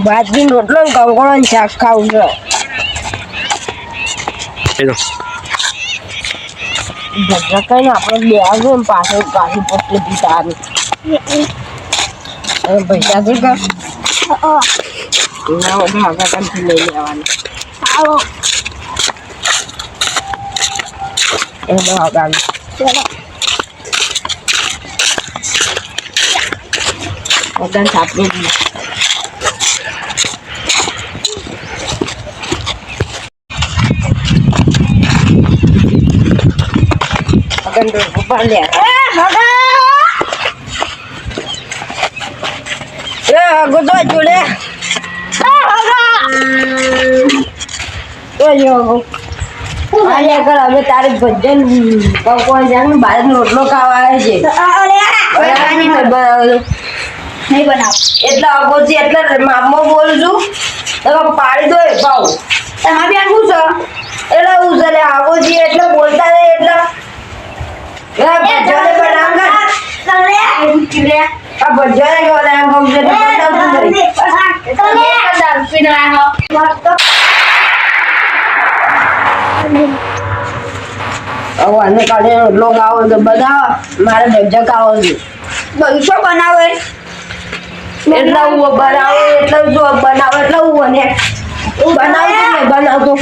બાજરી રોટલો કંકોળો શાક ખાવું છે. ભજ્જા કઈ આપણે બે આવજો ને પાછળ પોટલી સારું પૈસા છે કે ના બધા લઈ લેવાનું બધા સાપડી અમે તારે ભજન કોણ જાણ બાર રોટલો ખાવા આવે છે નહીં બનાવ એટલે અગોજી એટલે મામો બોલું છું તમે પાડી દો ભાવ તમારે બેન શું છે એટલે હું છે આગોજી એટલે બોલતા રહે એટલે ભજન બનાવતા આ ભજન અને કાલે રોટલો ખાવો તો બનાવો મારે ભજન ખાવો છે બગીચો બનાવે એટલે હું બનાવું એટલે જો બનાવું એટલે હું બને બનાવતો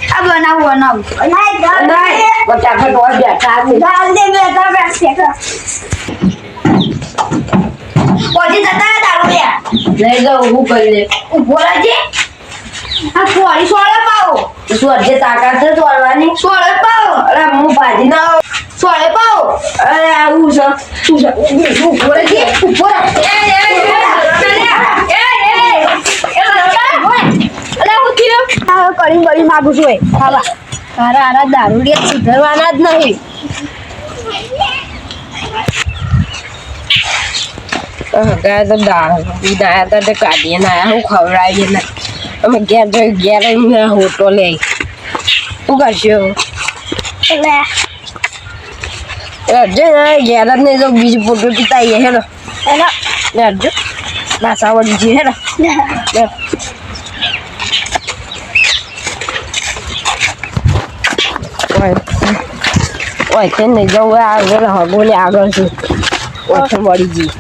આ બનાવું ફટાફટ ઓર બેઠા પછી જતા દારૂ લઈ જાઉં હું કરી લે ઉભો રહેજે આ સોળી સોળે પાવો શું જે તાકાત છે સોળવાની સોળે પાવો અરે હું ભાજી ના સોળે પાવો અરે આવું છે શું છે ઉભો રહેજે ઉભો રહે કરી બળી માગું છું ખાવા તારા આરા દારૂડિયા સુધરવાના જ નહીં ગયા તો દાયા હતા તે કાઢીએ ના હું ખવડાવીએ ના અમે ઘેર હોટો લે શું કરશો અર્જે ઘેર જ નહીં તો બીજી ફોટો પીતાઈએ હેલો અર્જુ નાસા વળી છે હેલો ઓય છે નહીં જવું આગળ બોલે આગળ છું ઓછું મળી જઈ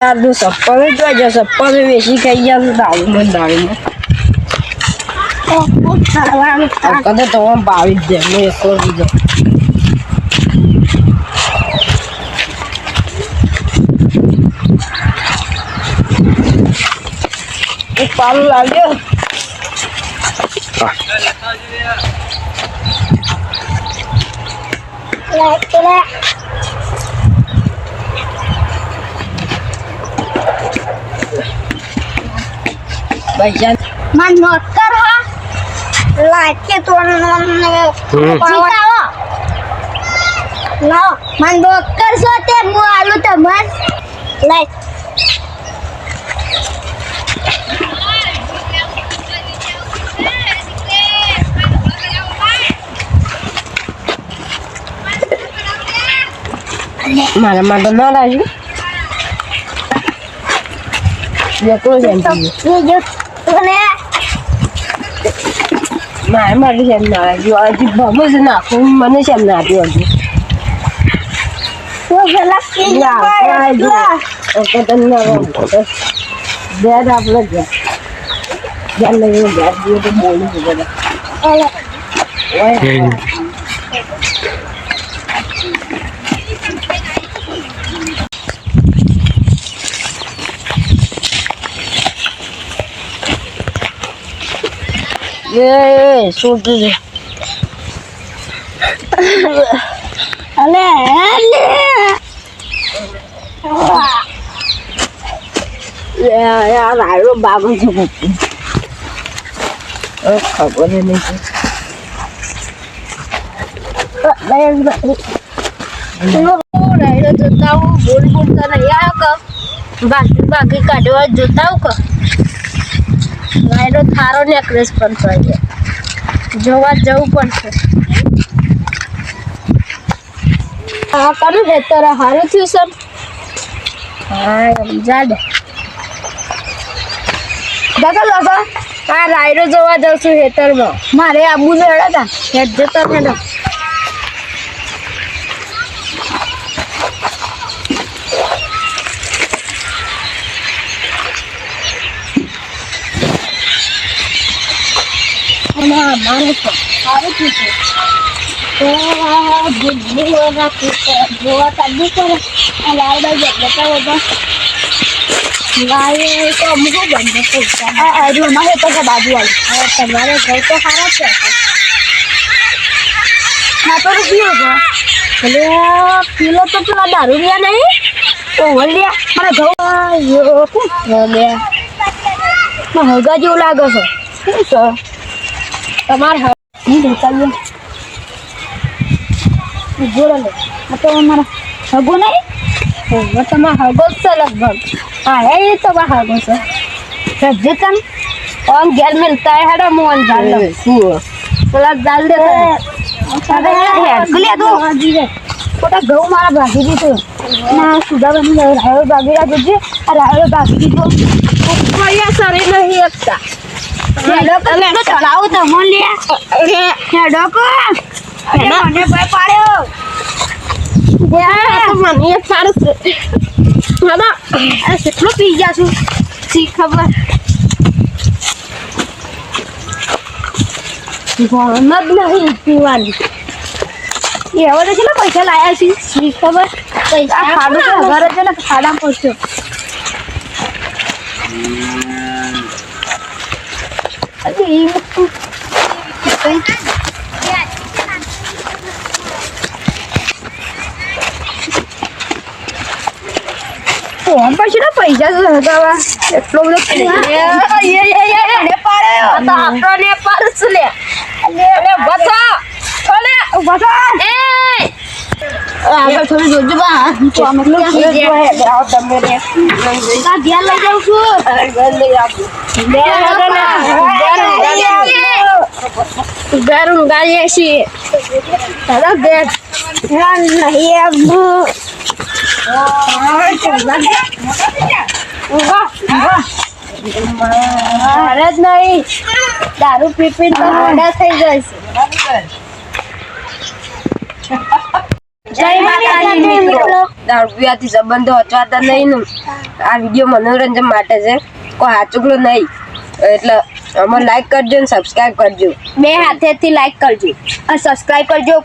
આટલું સપ્પલ જોઈજો સપ્પલ વેચી ખાઈ ગયા દારૂમાં કદાચ તમારે ભાવી જ જાય હું એકલો દીધો એક પાલું લાગ્યો ભાઈજાન Man motor ha like to no man motor so te mu alu teman like mana mana lagi dia ko janji video ne મારે જેમ ના આવ્યું હજી ભમે છે નાખું મને જેમ ના આપ્યું હજી ઓકે તમને બેડ આપણે જ્યાં લઈને બેડ દઈએ તો બોલું છું બધા શું કીધું ale યાર આયો બાબુ છે ખબર નહીં જોતા હું બોલ બોલતા નહીં આવ્યો બાકી કાઢવા જોતા હું રાયડો થારો નેકલેસ પણ થાય જોવા જવું પડશે આ કરું ખેતર હારું થયું સર હા જાડ દાદા દાદા આ રાયડો જોવા જાઉં છું ખેતરમાં. મારે આબુ ને હેડા હેડ જતા હેડા મારે તો સારું થયું છે તો બુદ્ધિ જોવા કાઢવું પડે આ લાવડા જતા બધા ગાય તો અમુક બંધ પૈસા આ રૂમમાં હેતો કે બાજુ આવી તમારે ઘર તો સારા છે ના તો પીવો છો એટલે પીલો તો પેલા દારૂ રહ્યા નહીં તો વળ્યા મને ઘઉં હગા જેવું લાગે છે શું છે તમારે દેખાડીએ જોડે લે આ તો અમારા હગો નહીં તમારા હગો જ છે લગભગ હા એ તમારા હગો છે રજતન ઓન ઘેર મિલતા है हेडो मोहन जाल પેલા જાલ દે અરે ગલે તો પોતા ઘઉં મારા ભાગી દીધું ના સુધા બની રાયો ભાગી રાજો છે આ રાયો ભાગી દીધો કોઈ સરે નહીં એકતા હેડો તમે ચલાવો તો મોન લે હેડો કો હેડો મને ભાઈ પાડ્યો મને એક સારું દાદા આ કેટલો પી ગયા છું સી ખબર મત નહીં પીવાની એ હવે તો કેટલા પૈસા લાયા છે સી ખબર પૈસા ખાડું તો ઘરે છે ને ખાડા પડશે અરે એ મૂકતું ફોન પછી ને પૈસા હગાવા એટલો બધો આપણને પાડસ લે બસા છોલે બસા એ આગળ થોડી જોજો બા તો અમે તમે રે કા ધ્યાન લઈ જાઉં છું લઈ આપું ગરમ ગાય છે દાદા બેગ નહીં આબુ મારે જ નહીં દારૂ પી પી તો મોડા થઈ જાય છે જય માતાજી મિત્રો દારૂ પીવાથી સંબંધો હચવાતા નહીં ને આ વિડીયો મનોરંજન માટે છે કોઈ હાચુકલું નહીં એટલે અમે લાઈક કરજો ને સબસ્ક્રાઈબ કરજો બે હાથેથી લાઈક કરજો અને સબસ્ક્રાઇબ કરજો